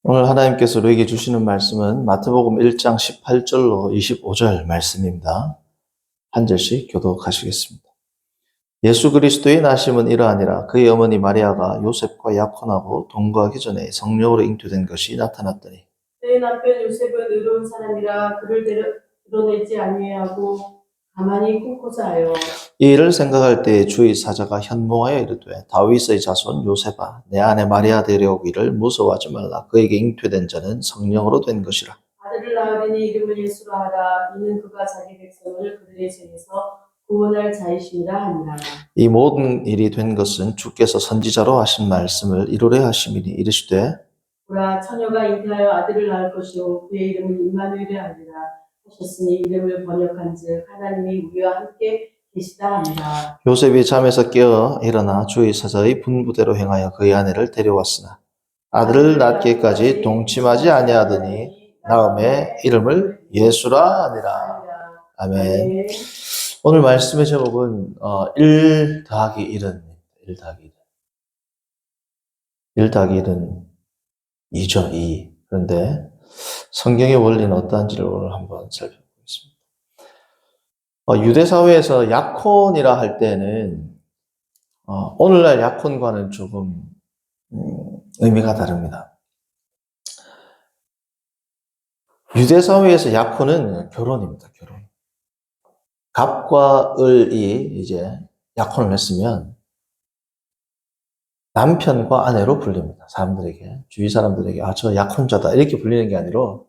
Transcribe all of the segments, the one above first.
오늘 하나님께서 우리에게 주시는 말씀은 마태복음 1장 18절로 25절 말씀입니다. 한 절씩 교독하시겠습니다. 예수 그리스도의 나심은 이러하니라. 그의 어머니 마리아가 요셉과 약혼하고 동거하기 전에 성령으로 잉태된 것이 나타났더니 그의 남편 요셉은 의로운 사람이라 그를 드러내지 아니하고 가만히 꿈꾸자 하여 이 일을 생각할 때 주의 사자가 현몽하여 이르되 다윗의 자손 요셉아 내 아내 마리아 데려오기를 무서워하지 말라. 그에게 잉태된 자는 성령으로 된 것이라. 아들을 낳으리니 이름을 예수라 하라. 이는 그가 자기 백성을 그들의 죄에서 구원할 자이심이라 하니라. 이 모든 일이 된 것은 주께서 선지자로 하신 말씀을 이루려 하심이니 이르시되 보라 처녀가 잉태하여 아들을 낳을 것이요 그의 이름은 임마누엘이라 하리라 하셨으니 이름을 번역한즉 하나님이 우리와 함께 계시다 하니라. 요셉이 잠에서 깨어 일어나 주의 사자의 분부대로 행하여 그의 아내를 데려왔으나 아들을 낳기까지 동침하지 아니하더니 다음에 이름을 예수라 하니라. 아멘. 오늘 말씀의 제목은 1 더하기 1은 1 더하기 1. 1 더하기 1은 2죠, 2. 그런데 성경의 원리는 어떠한지를 오늘 한번 살펴보겠습니다. 유대 사회에서 약혼이라 할 때는 오늘날 약혼과는 조금 의미가 다릅니다. 유대 사회에서 약혼은 결혼입니다. 결혼. 갑과 을이 이제 약혼을 했으면 남편과 아내로 불립니다. 사람들에게, 주위 사람들에게 저 약혼자다 이렇게 불리는 게 아니고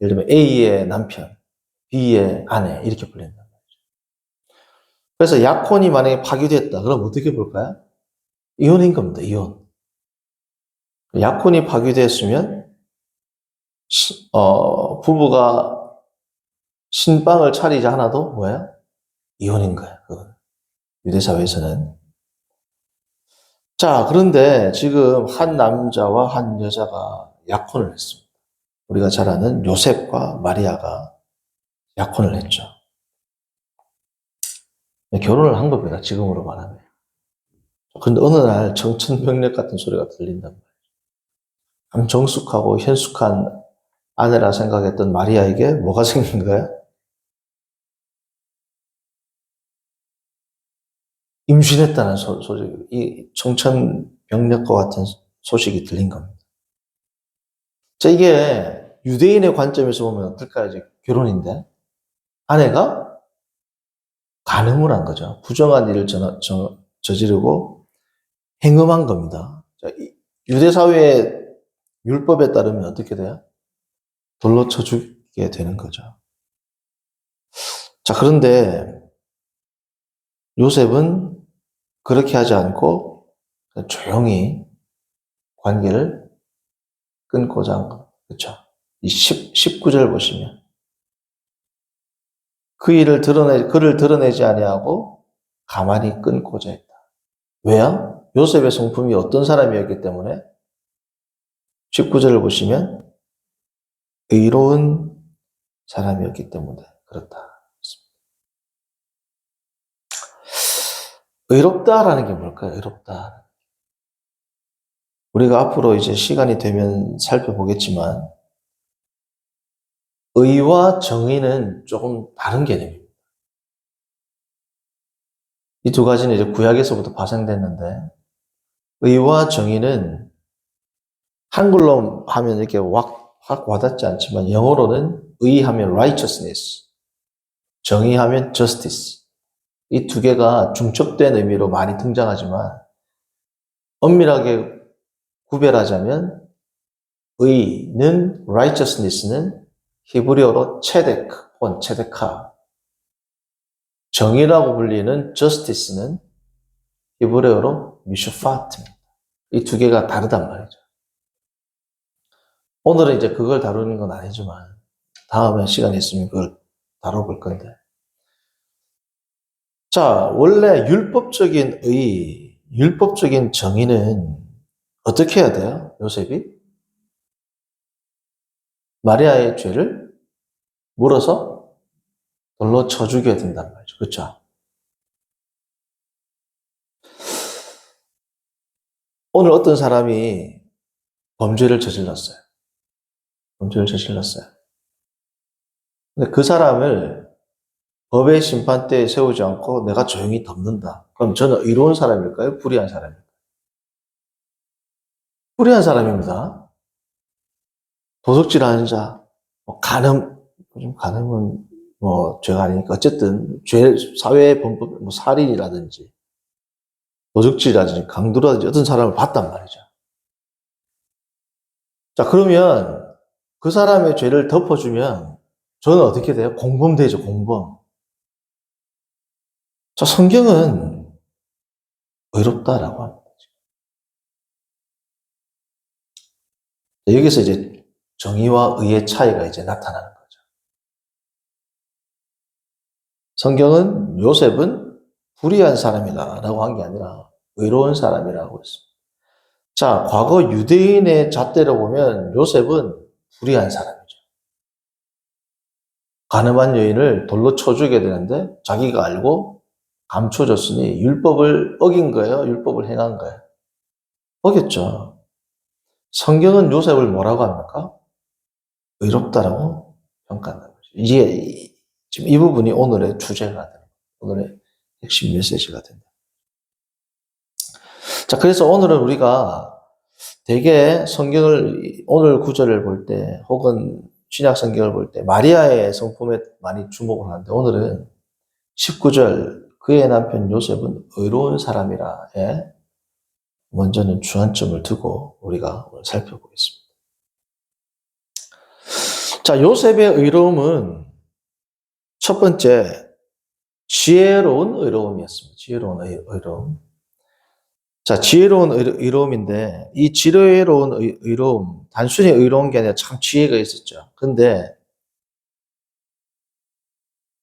예를 들면 A의 남편, B의 아내 이렇게 불린단 말이죠. 그래서 약혼이 만약에 파기됐다. 그럼 어떻게 볼까요? 이혼인 겁니다. 이혼. 약혼이 파기됐으면 부부가 신방을 차리지 않아도 뭐예요? 이혼인 거예요. 그건. 유대 사회에서는. 자, 그런데 지금 한 남자와 한 여자가 약혼을 했습니다. 우리가 잘 아는 요셉과 마리아가 약혼을 했죠. 결혼을 한 겁니다. 지금으로 말하면. 그런데 어느 날 정천벽력 같은 소리가 들린단 말이에요. 참 정숙하고 현숙한 아내라 생각했던 마리아에게 뭐가 생긴 거예요? 임신했다는 소식, 이 청천벽력과 같은 소식이 들린 겁니다. 자, 이게 유대인의 관점에서 보면 어떨까요? 이제 결혼인데 아내가 간음을 한 거죠. 부정한 일을 저지르고 행음한 겁니다. 자, 유대 사회의 율법에 따르면 어떻게 돼요? 돌로 쳐 죽게 되는 거죠. 자, 그런데 요셉은 그렇게 하지 않고 조용히 관계를 끊고자 한 거. 그렇죠? 이 19절 보시면 그를 드러내지 아니하고 가만히 끊고자 했다. 왜요? 요셉의 성품이 어떤 사람이었기 때문에 19절을 보시면 의로운 사람이었기 때문에 그렇다. 의롭다라는 게 뭘까요? 의롭다. 우리가 앞으로 이제 시간이 되면 살펴보겠지만 의와 정의는 조금 다른 개념입니다. 이 두 가지는 이제 구약에서부터 파생됐는데 의와 정의는 한글로 하면 이렇게 확 와닿지 않지만 영어로는 의하면 righteousness, 정의하면 justice. 이 두 개가 중첩된 의미로 많이 등장하지만 엄밀하게 구별하자면 의는 righteousness는 히브리어로 체데크 혹은 체데카, 정의라고 불리는 justice는 히브리어로 미슈파트입니다. 이 두 개가 다르단 말이죠. 오늘은 이제 그걸 다루는 건 아니지만 다음에 시간이 있으면 그걸 다뤄볼 건데. 자, 원래 율법적인 정의는 어떻게 해야 돼요? 요셉이? 마리아의 죄를 물어서 돌로 쳐 죽여야 된단 말이죠. 그렇죠? 오늘 어떤 사람이 범죄를 저질렀어요. 범죄를 저질렀어요. 근데 그 사람을 법의 심판대에 세우지 않고 내가 조용히 덮는다. 그럼 저는 의로운 사람일까요? 불의한 사람일까요? 불의한 사람입니다. 도둑질하는 자, 간음, 요즘 간음은 죄가 아니니까 어쨌든 사회의 범법, 살인이라든지 도둑질이라든지 강도라든지 어떤 사람을 봤단 말이죠. 자, 그러면 그 사람의 죄를 덮어주면 저는 어떻게 돼요? 공범되죠, 공범. 자, 성경은 의롭다라고 합니다. 여기서 이제 정의와 의의 차이가 이제 나타나는 거죠. 성경은 요셉은 불의한 사람이다라고 한 게 아니라 의로운 사람이라고 했습니다. 자, 과거 유대인의 잣대로 보면 요셉은 불의한 사람이죠. 가늠한 여인을 돌로 쳐 죽여야 되는데 자기가 알고 감춰줬으니 율법을 어긴 거예요? 율법을 행한 거예요? 어겼죠. 성경은 요셉을 뭐라고 합니까? 의롭다라고 평가한다는 거죠. 이게 지금 이 부분이 오늘의 주제가 됩니다. 오늘의 핵심 메시지가 된다. 자, 그래서 오늘은 우리가 대개 성경을 오늘 구절을 볼 때 혹은 신약 성경을 볼 때 마리아의 성품에 많이 주목을 하는데 오늘은 19절 그의 남편 요셉은 의로운 사람이라에 먼저는 주안점을 두고 우리가 오늘 살펴보겠습니다. 자, 요셉의 의로움은 첫 번째 지혜로운 의로움이었습니다. 지혜로운 의로움. 자, 지혜로운 의로움인데 이 지혜로운 의로움 단순히 의로운 게 아니라 참 지혜가 있었죠. 근데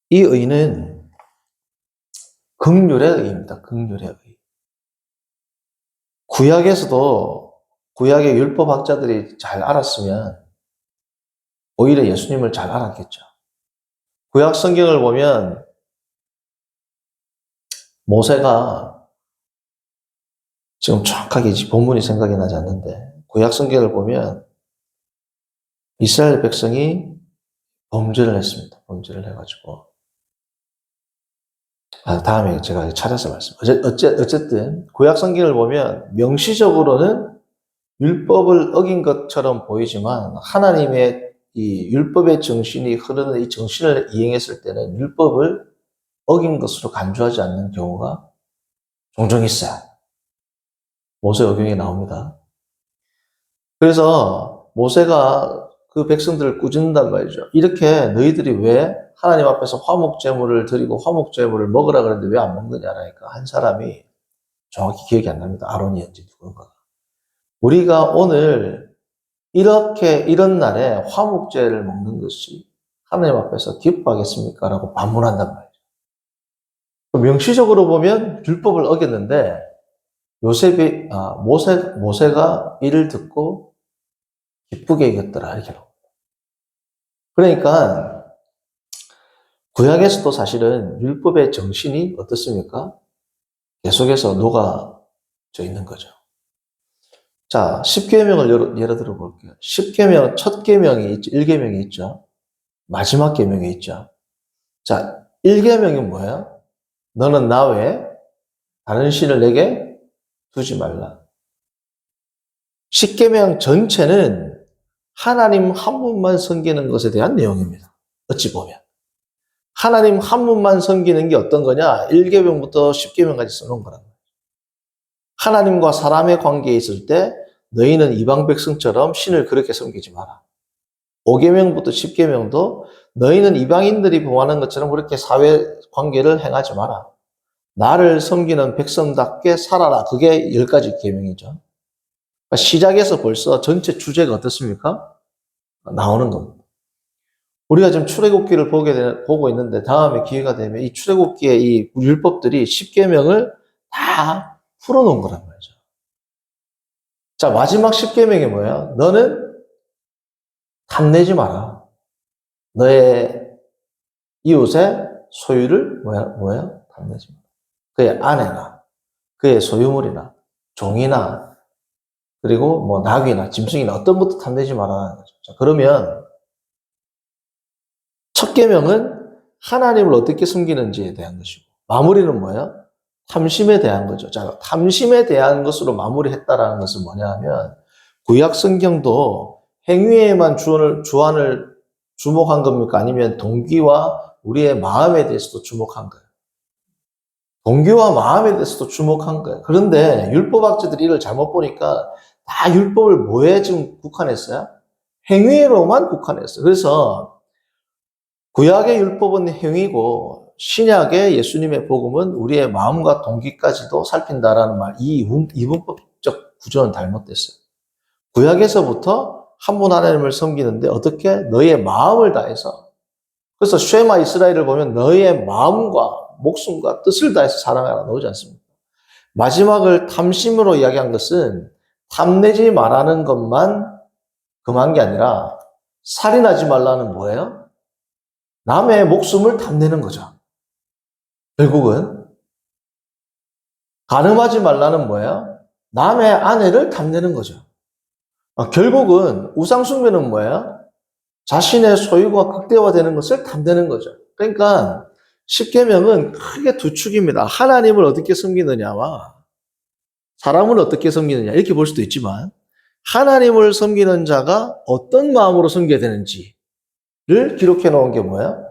이 의는 긍휼의 의입니다. 긍휼의 의. 구약에서도 구약의 율법학자들이 잘 알았으면 오히려 예수님을 잘 알았겠죠. 구약 성경을 보면 모세가 지금 정확하게 본문이 생각이 나지 않는데 구약 성경을 보면 이스라엘 백성이 범죄를 했습니다. 범죄를 해가지고 다음에 제가 찾아서 어쨌든 구약 성경을 보면 명시적으로는 율법을 어긴 것처럼 보이지만 하나님의 이 율법의 정신이 흐르는 이 정신을 이행했을 때는 율법을 어긴 것으로 간주하지 않는 경우가 종종 있어요. 모세오경에 나옵니다. 그래서 모세가 그 백성들을 꾸짖는단 말이죠. 이렇게 너희들이 왜 하나님 앞에서 화목제물을 드리고 화목제물을 먹으라 그랬는데 왜 안 먹느냐라니까 한 사람이 정확히 기억이 안 납니다. 아론이었지 누군가가. 우리가 오늘 이런 날에 화목제를 먹는 것이 하나님 앞에서 기뻐하겠습니까? 라고 반문한단 말이죠. 명시적으로 보면 율법을 어겼는데 모세가 이를 듣고 기쁘게 여겼더라 이렇게 나옵니다. 그러니까 구약에서도 사실은 율법의 정신이 어떻습니까? 계속해서 녹아져 있는 거죠. 자, 10계명을 예를 들어 볼게요. 10계명, 첫 계명이 있죠. 1계명이 있죠. 마지막 계명이 있죠. 자, 1계명이 뭐예요? 너는 나 외에 다른 신을 내게 두지 말라. 10계명 전체는 하나님 한 분만 섬기는 것에 대한 내용입니다. 어찌 보면. 하나님 한 분만 섬기는 게 어떤 거냐? 1계명부터 10계명까지 써놓은 거란 말이에요. 하나님과 사람의 관계에 있을 때 너희는 이방 백성처럼 신을 그렇게 섬기지 마라. 5계명부터 10계명도 너희는 이방인들이 범하는 것처럼 그렇게 사회 관계를 행하지 마라. 나를 섬기는 백성답게 살아라. 그게 10가지 계명이죠. 그러니까 시작에서 벌써 전체 주제가 어떻습니까? 나오는 겁니다. 우리가 지금 출애굽기를 보고 있는데 다음에 기회가 되면 이 출애굽기의 이 율법들이 10계명을 다 풀어놓은 거란 말이죠. 자, 마지막 10계명이 뭐야? 너는 탐내지 마라. 너의 이웃의 소유를 뭐야? 탐내지 마라. 그의 아내나 그의 소유물이나 종이나 그리고 뭐 나귀나 짐승이나 어떤 것도 탐내지 말라는 거죠. 자, 그러면 첫 계명은 하나님을 어떻게 섬기는지에 대한 것이고, 마무리는 뭐예요? 탐심에 대한 거죠. 자, 탐심에 대한 것으로 마무리했다라는 것은 뭐냐 하면, 구약 성경도 행위에만 주안을 주목한 겁니까? 아니면 동기와 우리의 마음에 대해서도 주목한 거예요. 동기와 마음에 대해서도 주목한 거예요. 그런데 율법학자들이 이걸 잘못 보니까 다 율법을 뭐에 지금 국한했어요? 행위로만 국한했어요. 그래서 구약의 율법은 행위고 신약의 예수님의 복음은 우리의 마음과 동기까지도 살핀다라는 말, 이 이분법적 구조는 잘못됐어요. 구약에서부터 한 분 하나님을 섬기는데 어떻게? 너의 마음을 다해서. 그래서 쉐마 이스라엘을 보면 너의 마음과 목숨과 뜻을 다해서 사랑하라 나오지 않습니까? 마지막을 탐심으로 이야기한 것은 탐내지 말라는 것만 금한 게 아니라 살인하지 말라는 뭐예요? 남의 목숨을 탐내는 거죠. 결국은 간음하지 말라는 뭐예요? 남의 아내를 탐내는 거죠. 결국은 우상숭배는 뭐예요? 자신의 소유가 극대화되는 것을 탐내는 거죠. 그러니까 십계명은 크게 두 축입니다. 하나님을 어떻게 섬기느냐와 사람을 어떻게 섬기느냐 이렇게 볼 수도 있지만 하나님을 섬기는 자가 어떤 마음으로 섬겨야 되는지를 기록해 놓은 게 뭐예요?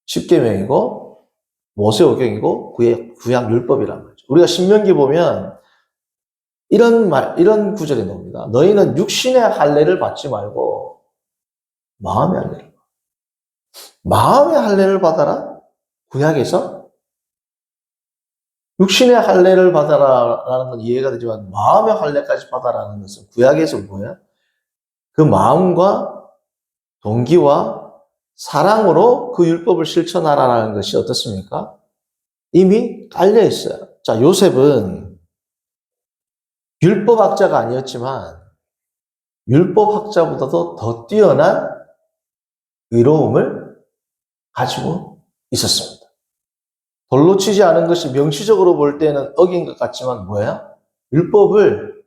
십계명이고 모세오경이고 구약 율법이란 거죠. 우리가 신명기 보면 이런 구절이 나옵니다. 너희는 육신의 할례를 받지 말고 마음의 할례를. 마음의 할례를 받아라? 구약에서? 육신의 할례를 받아라라는 건 이해가 되지만 마음의 할례까지 받아라는 것은 구약에서 뭐예요? 그 마음과 동기와 사랑으로 그 율법을 실천하라는 것이 어떻습니까? 이미 깔려 있어요. 자, 요셉은 율법학자가 아니었지만 율법학자보다도 더 뛰어난 의로움을 가지고 있었습니다. 돌로 치지 않은 것이 명시적으로 볼 때는 어긴 것 같지만 뭐예요? 율법을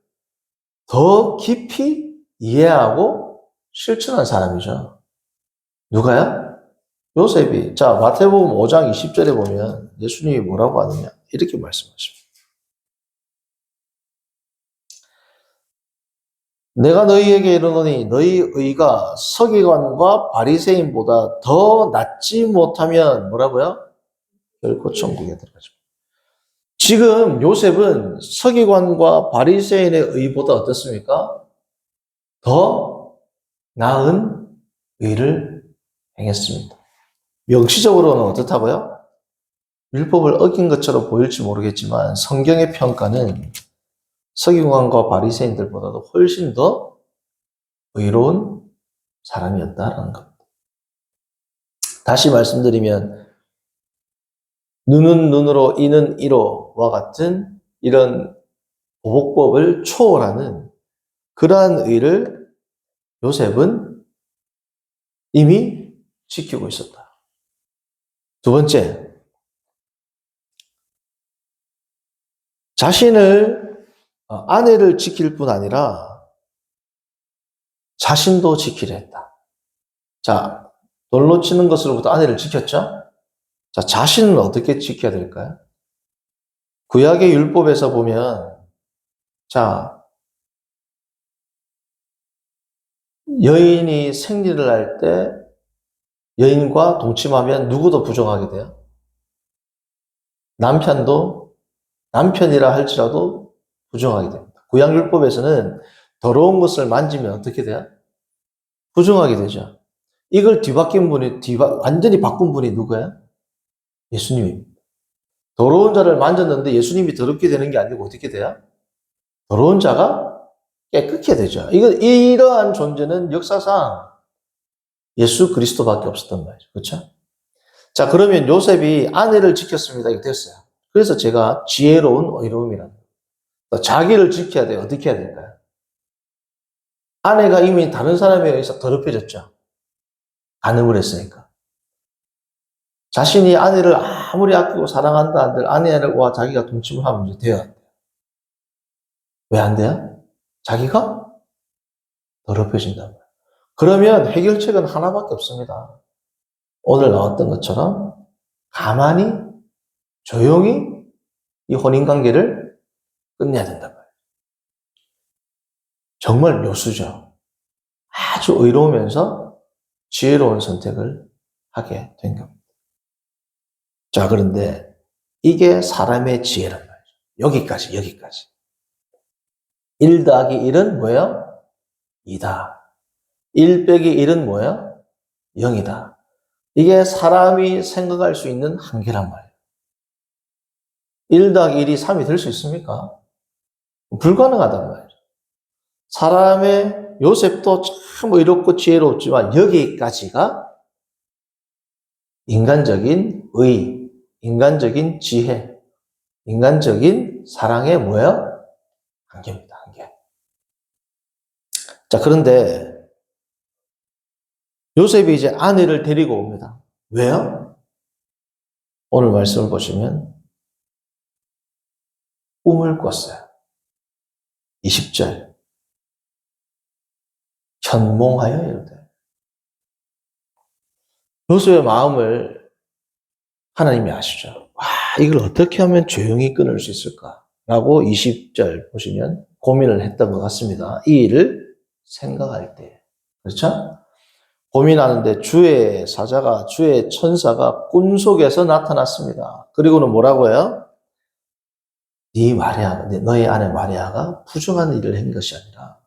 더 깊이 이해하고 실천한 사람이죠. 누가요? 요셉이. 자, 마태복음 5장 20절에 보면 예수님이 뭐라고 하느냐? 이렇게 말씀하십니다. 내가 너희에게 이르노니 너희 의가 서기관과 바리새인보다 더 낫지 못하면 뭐라고요? 결코 천국에 들어가죠. 지금 요셉은 서기관과 바리새인의 의보다 어떻습니까? 더 나은 의를 행했습니다. 명시적으로는 어떻다고요? 율법을 어긴 것처럼 보일지 모르겠지만 성경의 평가는 서기관과 바리새인들보다도 훨씬 더 의로운 사람이었다라는 겁니다. 다시 말씀드리면 눈은 눈으로 이는 이로와 같은 이런 보복법을 초월하는 그러한 의를 요셉은 이미 지키고 있었다. 두 번째, 아내를 지킬 뿐 아니라 자신도 지키려 했다. 자, 돌로 치는 것으로부터 아내를 지켰죠? 자, 자신은 어떻게 지켜야 될까요? 구약의 율법에서 보면, 자, 여인이 생리를 할 때 여인과 동침하면 누구도 부정하게 돼요? 남편이라 할지라도 부정하게 됩니다. 구약율법에서는 더러운 것을 만지면 어떻게 돼요? 부정하게 되죠. 이걸 완전히 바꾼 분이 누구예요? 예수님입니다. 더러운 자를 만졌는데 예수님이 더럽게 되는 게 아니고 어떻게 돼요? 더러운 자가 깨끗게 되죠. 이러한 존재는 역사상 예수 그리스도밖에 없었던 말이죠. 그렇죠? 자, 그러면 요셉이 아내를 지켰습니다. 이거 됐어요. 그래서 제가 지혜로운 의로움이라는 거예요. 자기를 지켜야 돼요. 어떻게 해야 될까요? 아내가 이미 다른 사람에 의해서 더럽혀졌죠. 간음을 했으니까. 자신이 아내를 아무리 아끼고 사랑한다 한들 아내와 자기가 동침을 하면 이제 돼요. 왜 안 돼요? 자기가 더럽혀진단 말이에요. 그러면 해결책은 하나밖에 없습니다. 오늘 나왔던 것처럼 가만히 조용히 이 혼인관계를 끝내야 된단 말이에요. 정말 묘수죠. 아주 의로우면서 지혜로운 선택을 하게 된 겁니다. 자, 그런데 이게 사람의 지혜란 말이죠. 여기까지. 1 더하기 1은 뭐예요? 2다. 1 빼기 1은 뭐예요? 0이다. 이게 사람이 생각할 수 있는 한계란 말이에요. 1 더하기 1이 3이 될 수 있습니까? 불가능하단 말이죠. 사람의 요셉도 참 의롭고 지혜롭지만 여기까지가 인간적인 의, 인간적인 지혜, 인간적인 사랑의 뭐예요? 한계입니다. 한계. 자, 그런데 요셉이 이제 아내를 데리고 옵니다. 왜요? 오늘 말씀을 보시면 꿈을 꿨어요. 20절. 현몽하여 이르되. 요셉의 마음을 하나님이 아시죠? 와, 이걸 어떻게 하면 조용히 끊을 수 있을까? 라고 20절 보시면 고민을 했던 것 같습니다. 이 일을 생각할 때. 그렇죠? 고민하는데 주의 사자가, 주의 천사가 꿈속에서 나타났습니다. 그리고는 뭐라고 해요? 너의 아내 마리아가 부정한 일을 한 것이 아니라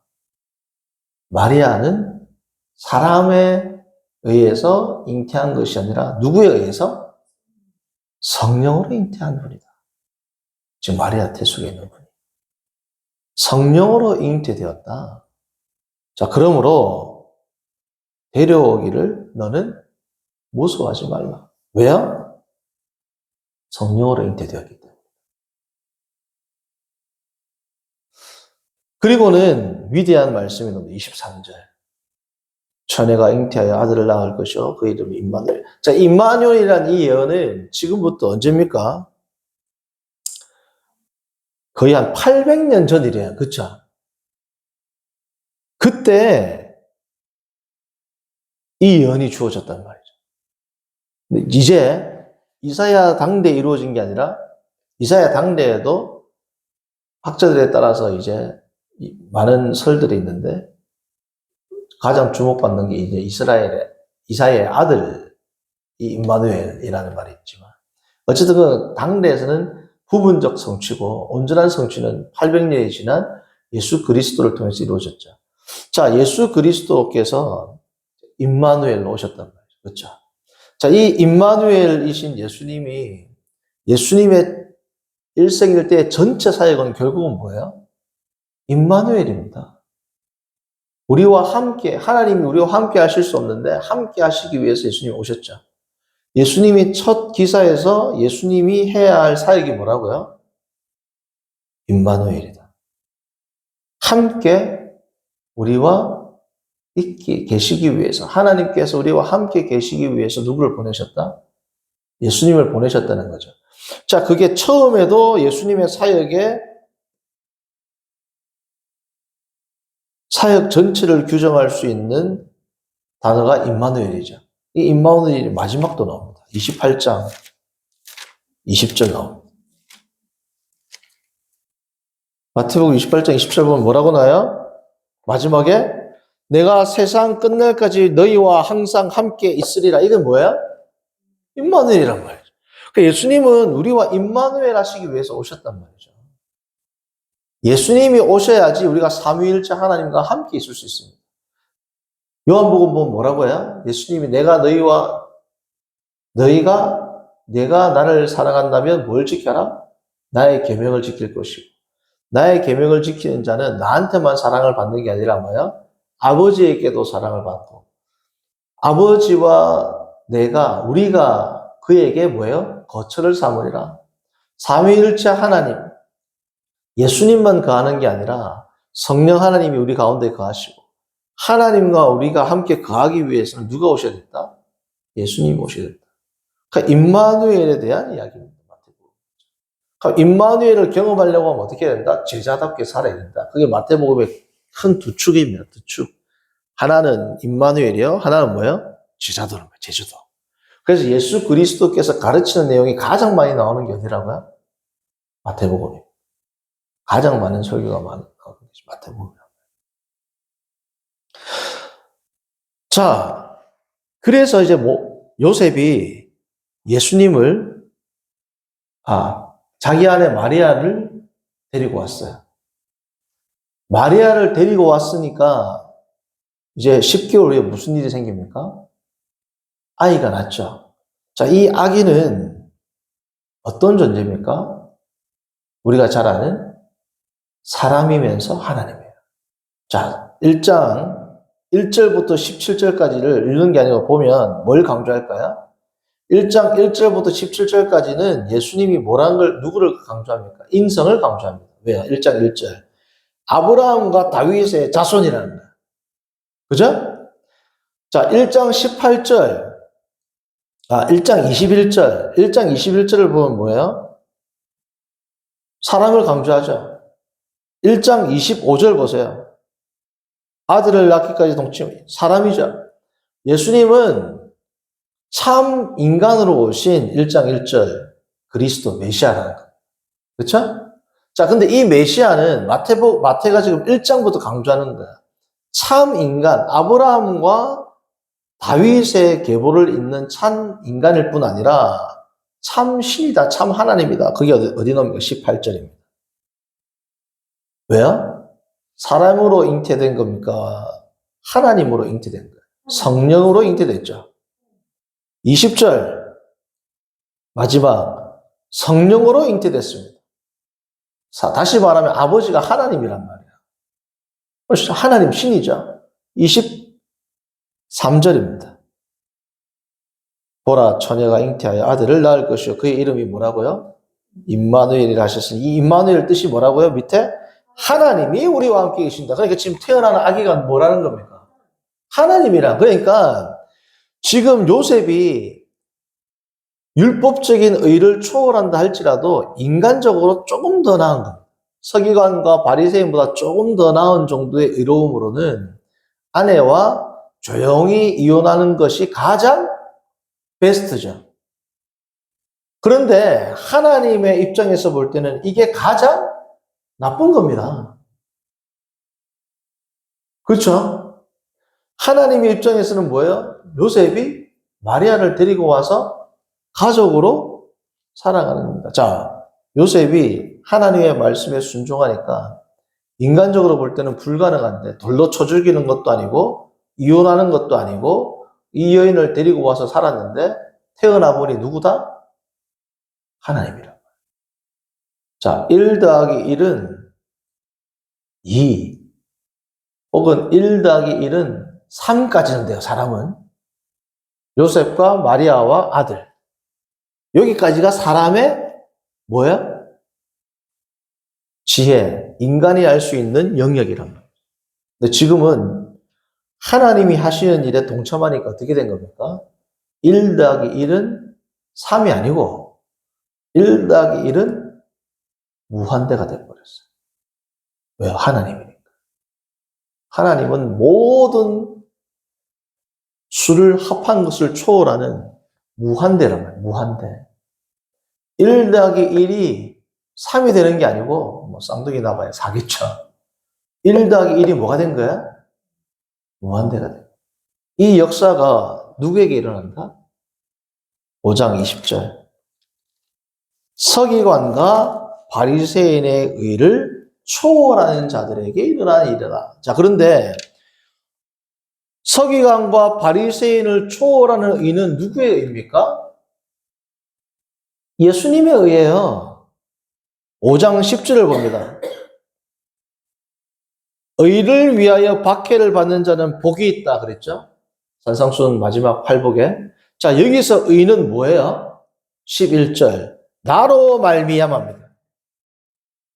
마리아는 사람에 의해서 잉태한 것이 아니라 누구에 의해서? 성령으로 잉태한 분이다. 지금 마리아 태속에 있는 분이. 성령으로 잉태되었다. 자, 그러므로 데려오기를 너는 무서워하지 말라. 왜요? 성령으로 잉태되었기 때문에. 그리고는 위대한 말씀이 나옵니다. 23절. 처녀가 잉태하여 아들을 낳을 것이요 그 이름이 임마누엘. 자, 임마누엘이란 이 예언은 지금부터 언제입니까? 거의 한 800년 전 일이에요. 그쵸? 그때 이 예언이 주어졌단 말이죠. 근데 이제 이사야 당대에 이루어진 게 아니라 이사야 당대에도 학자들에 따라서 이제 많은 설들이 있는데 가장 주목받는 게 이제 이사야의 아들 임마누엘이라는 말이 있지만 어쨌든 그 당대에서는 부분적 성취고 온전한 성취는 800년이 지난 예수 그리스도를 통해서 이루어졌죠. 자, 예수 그리스도께서 임마누엘로 오셨단 말이죠. 그렇죠? 자, 이 임마누엘이신 예수님의 일생일 때의 전체 사역은 결국은 뭐예요? 임마누엘입니다. 하나님이 우리와 함께 하실 수 없는데 함께 하시기 위해서 예수님이 오셨죠. 예수님이 첫 기사에서 예수님이 해야 할 사역이 뭐라고요? 임마누엘이다. 함께 우리와 계시기 위해서, 하나님께서 우리와 함께 계시기 위해서 누구를 보내셨다? 예수님을 보내셨다는 거죠. 자, 그게 처음에도 예수님의 사역 전체를 규정할 수 있는 단어가 임마누엘이죠. 이 임마누엘이 마지막도 나옵니다. 28장 20절 나옵니다. 마태복음 28장 20절 보면 뭐라고 나와요? 마지막에 내가 세상 끝날까지 너희와 항상 함께 있으리라. 이건 뭐야? 임마누엘이란 말이죠. 그러니까 예수님은 우리와 임마누엘 하시기 위해서 오셨단 말이죠. 예수님이 오셔야지 우리가 삼위일체 하나님과 함께 있을 수 있습니다. 요한복음 보면 뭐라고 해요? 예수님이 내가 나를 사랑한다면 뭘 지켜라? 나의 계명을 지킬 것이고 나의 계명을 지키는 자는 나한테만 사랑을 받는 게 아니라 뭐야? 아버지에게도 사랑을 받고 아버지와 우리가 그에게 뭐예요? 거처를 삼으리라. 삼위일체 하나님, 예수님만 거하는 게 아니라 성령 하나님이 우리 가운데 거하시고 하나님과 우리가 함께 거하기 위해서는 누가 오셔야 됐다? 예수님이 오셔야 됐다. 그러니까 임마누엘에 대한 이야기입니다. 그러니까 임마누엘을 경험하려고 하면 어떻게 해야 된다? 제자답게 살아야 된다. 그게 마태복음의 큰 두 축입니다. 두 축. 하나는 임마누엘이요. 하나는 뭐예요? 제자도는 거예요. 제주도. 그래서 예수 그리스도께서 가르치는 내용이 가장 많이 나오는 게 어디라고요? 마태복음이에요. 가장 많은 설교가 나오는 것이 마태복음이에요. 자, 그래서 이제 요셉이 예수님을, 자기 아내 마리아를 데리고 왔어요. 마리아를 데리고 왔으니까 이제 10개월 후에 무슨 일이 생깁니까? 아이가 낳죠. 자, 이 아기는 어떤 존재입니까? 우리가 잘 아는 사람이면서 하나님이에요. 자, 1장 1절부터 17절까지를 읽는 게 아니고 보면 뭘 강조할까요? 1장 1절부터 17절까지는 예수님이 누구를 강조합니까? 인성을 강조합니다. 왜요? 1장 1절. 아브라함과 다윗의 자손이라는 거예요. 그죠? 자, 1장 18절. 1장 21절. 1장 21절을 보면 뭐예요? 사랑을 강조하죠. 1장 25절 보세요. 아들을 낳기까지 동침, 사람이죠. 예수님은 참 인간으로 오신 1장 1절 그리스도 메시아라는 거예요. 그렇죠? 자, 근데 이 메시아는 마태가 지금 1장부터 강조하는 거야. 참 인간, 아브라함과 다윗의 계보를 잇는 참 인간일 뿐 아니라 참 신이다, 참 하나님이다. 그게 어디 나옵니까? 18절입니다. 왜요? 사람으로 잉태된 겁니까? 하나님으로 잉태된 거예요. 성령으로 잉태됐죠. 20절 마지막 성령으로 잉태됐습니다. 다시 말하면 아버지가 하나님이란 말이에요. 하나님 신이죠. 23절입니다. 보라 처녀가 잉태하여 아들을 낳을 것이요 그의 이름이 뭐라고요? 임마누엘이라 하셨으니 이 임마누엘 뜻이 뭐라고요? 밑에 하나님이 우리와 함께 계신다. 그러니까 지금 태어나는 아기가 뭐라는 겁니까? 하나님이라. 그러니까 지금 요셉이 율법적인 의를 초월한다 할지라도 인간적으로 조금 더 나은 겁니다. 서기관과 바리새인보다 조금 더 나은 정도의 의로움으로는 아내와 조용히 이혼하는 것이 가장 베스트죠. 그런데 하나님의 입장에서 볼 때는 이게 가장 나쁜 겁니다. 그렇죠? 하나님의 입장에서는 뭐예요? 요셉이 마리아를 데리고 와서 가족으로 살아가는 겁니다. 자, 요셉이 하나님의 말씀에 순종하니까 인간적으로 볼 때는 불가능한데 돌로 쳐 죽이는 것도 아니고 이혼하는 것도 아니고 이 여인을 데리고 와서 살았는데 태어나 보니 누구다? 하나님이라. 자, 1 더하기 1은 2 혹은 1 더하기 1은 3까지는 돼요. 사람은. 요셉과 마리아와 아들. 여기까지가 사람의 뭐야? 지혜, 인간이 알 수 있는 영역이란 말이에요. 근데 지금은 하나님이 하시는 일에 동참하니까 어떻게 된 겁니까? 1 더하기 1은 3이 아니고 1 더하기 1은 무한대가 되어버렸어요. 왜요? 하나님이니까. 하나님은 모든 수를 합한 것을 초월하는 무한대란 말이에요. 무한대. 1 더하기 1이 3이 되는 게 아니고 뭐 쌍둥이 나봐야 4겠죠. 1 더하기 1이 뭐가 된 거야? 무한대가 돼. 이 역사가 누구에게 일어난다? 5장 20절. 서기관과 바리새인의 의를 초월하는 자들에게 일어나는 일이다. 자, 그런데 서기관과 바리새인을 초월하는 의는 누구의 의입니까? 예수님의 의예요. 5장 10절을 봅니다. 의를 위하여 박해를 받는 자는 복이 있다 그랬죠? 산상수훈 마지막 팔복에. 자, 여기서 의는 뭐예요? 11절. 나로 말미암아입니다.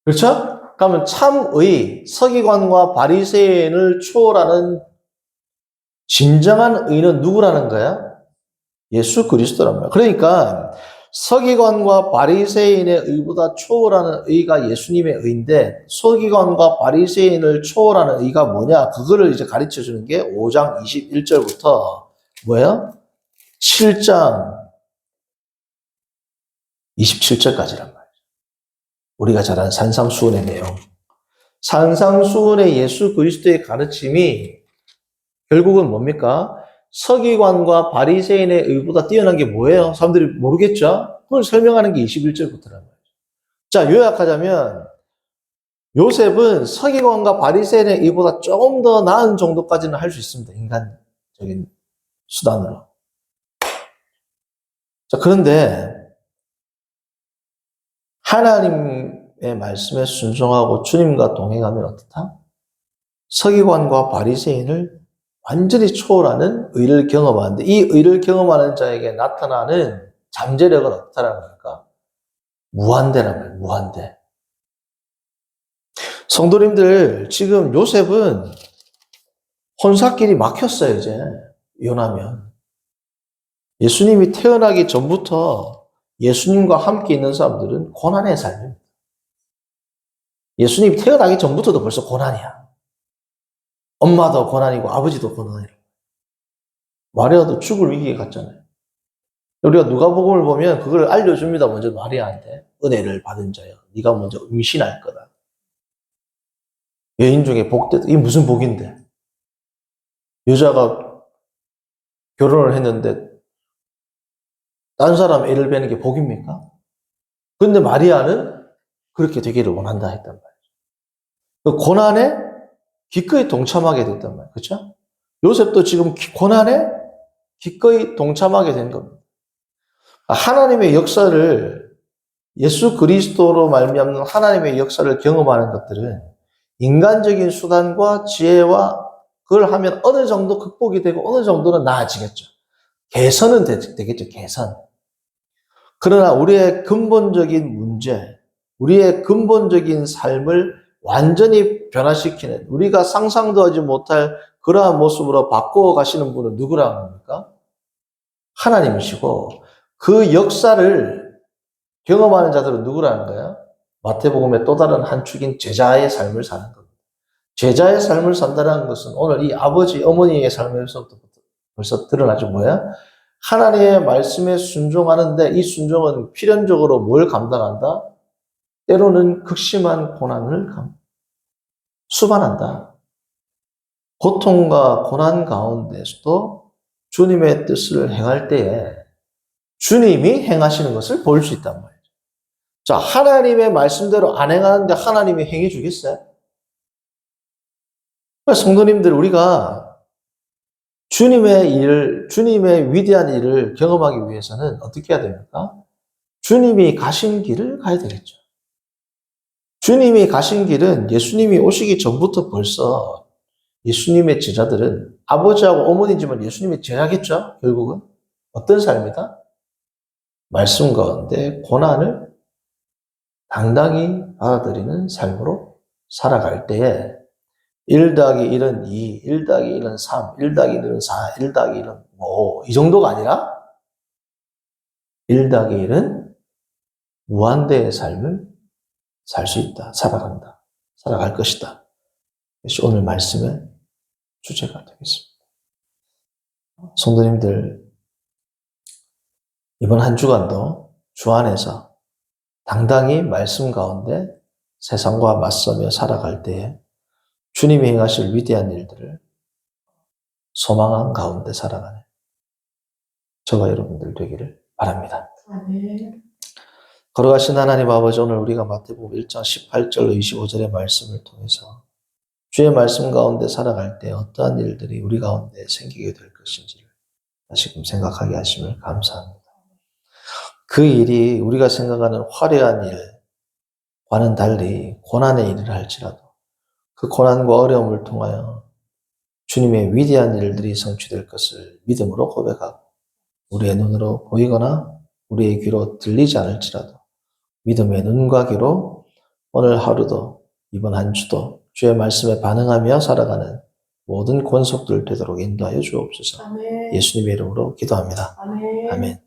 그렇죠? 그러면 참의, 서기관과 바리새인을 초월하는 진정한 의는 누구라는 거야? 예수 그리스도란 말이야. 그러니까 서기관과 바리새인의 의보다 초월하는 의가 예수님의 의인데 서기관과 바리새인을 초월하는 의가 뭐냐? 그거를 이제 가르쳐 주는 게 5장 21절부터 뭐예요? 7장 27절까지란 말이에요. 우리가 잘 아는 산상수훈의 내용. 산상수훈의 예수 그리스도의 가르침이 결국은 뭡니까? 서기관과 바리새인의 의보다 뛰어난 게 뭐예요? 사람들이 모르겠죠? 그걸 설명하는 게 21절부터란 말이에요. 자, 요약하자면 요셉은 서기관과 바리새인의 의보다 조금 더 나은 정도까지는 할 수 있습니다. 인간적인 수단으로. 자, 그런데 하나님의 말씀에 순종하고 주님과 동행하면 어떻다? 서기관과 바리새인을 완전히 초월하는 의를 경험하는데 이 의를 경험하는 자에게 나타나는 잠재력은 어떻다라는 겁니까? 무한대란 말이에요. 무한대. 성도님들 지금 요셉은 혼사길이 막혔어요. 이제 이혼하면. 예수님이 태어나기 전부터 예수님과 함께 있는 사람들은 고난의 삶입니다. 예수님이 태어나기 전부터도 벌써 고난이야. 엄마도 고난이고 아버지도 고난이고 마리아도 죽을 위기에 갔잖아요. 우리가 누가복음을 보면 그걸 알려줍니다. 먼저 마리아한테 은혜를 받은 자여 네가 먼저 임신할 거다. 여인 중에 복되다. 이게 무슨 복인데? 여자가 결혼을 했는데 딴 사람 애를 베는 게 복입니까? 그런데 마리아는 그렇게 되기를 원한다 했단 말이에요. 그 고난에 기꺼이 동참하게 됐단 말이에요. 그렇죠? 요셉도 지금 고난에 기꺼이 동참하게 된 겁니다. 하나님의 역사를 예수 그리스도로 말미암는 하나님의 역사를 경험하는 것들은 인간적인 수단과 지혜와 그걸 하면 어느 정도 극복이 되고 어느 정도는 나아지겠죠. 개선은 되겠죠. 개선. 그러나 우리의 근본적인 문제, 우리의 근본적인 삶을 완전히 변화시키는 우리가 상상도 하지 못할 그러한 모습으로 바꾸어 가시는 분은 누구라는 겁니까? 하나님이시고 그 역사를 경험하는 자들은 누구라는 거야? 마태복음의 또 다른 한 축인 제자의 삶을 사는 겁니다. 제자의 삶을 산다는 것은 오늘 이 아버지, 어머니의 삶에서부터 벌써 드러나죠. 뭐야? 하나님의 말씀에 순종하는데 이 순종은 필연적으로 뭘 감당한다? 때로는 극심한 고난을 수반한다. 고통과 고난 가운데서도 주님의 뜻을 행할 때에 주님이 행하시는 것을 볼 수 있단 말이죠. 자, 하나님의 말씀대로 안 행하는데 하나님이 행해 주겠어요? 성도님들, 우리가 주님의 일을, 주님의 위대한 일을 경험하기 위해서는 어떻게 해야 됩니까? 주님이 가신 길을 가야 되겠죠. 주님이 가신 길은 예수님이 오시기 전부터 벌써 예수님의 제자들은 아버지하고 어머니지만 예수님의 제자겠죠, 결국은. 어떤 삶이다? 말씀 가운데 고난을 당당히 받아들이는 삶으로 살아갈 때에 1 더하기 1은 2, 1 더하기 1은 3, 1 더하기 1은 4, 1 더하기 1은 5. 이 정도가 아니라 1 더하기 1은 무한대의 삶을 살 수 있다. 살아간다. 살아갈 것이다. 이것이 오늘 말씀의 주제가 되겠습니다. 성도님들, 이번 한 주간도 주 안에서 당당히 말씀 가운데 세상과 맞서며 살아갈 때에 주님이 행하실 위대한 일들을 소망한 가운데 살아가는 저와 여러분들 되기를 바랍니다. 아멘. 걸어가신 하나님 아버지, 오늘 우리가 마태복음 1장 18절로 25절의 말씀을 통해서 주의 말씀 가운데 살아갈 때 어떠한 일들이 우리 가운데 생기게 될 것인지를 다시금 생각하게 하심을 감사합니다. 그 일이 우리가 생각하는 화려한 일과는 달리 고난의 일을 할지라도 그 고난과 어려움을 통하여 주님의 위대한 일들이 성취될 것을 믿음으로 고백하고 우리의 눈으로 보이거나 우리의 귀로 들리지 않을지라도 믿음의 눈과 귀로 오늘 하루도 이번 한 주도 주의 말씀에 반응하며 살아가는 모든 권속들 되도록 인도하여 주옵소서. 아멘. 예수님의 이름으로 기도합니다. 아멘. 아멘.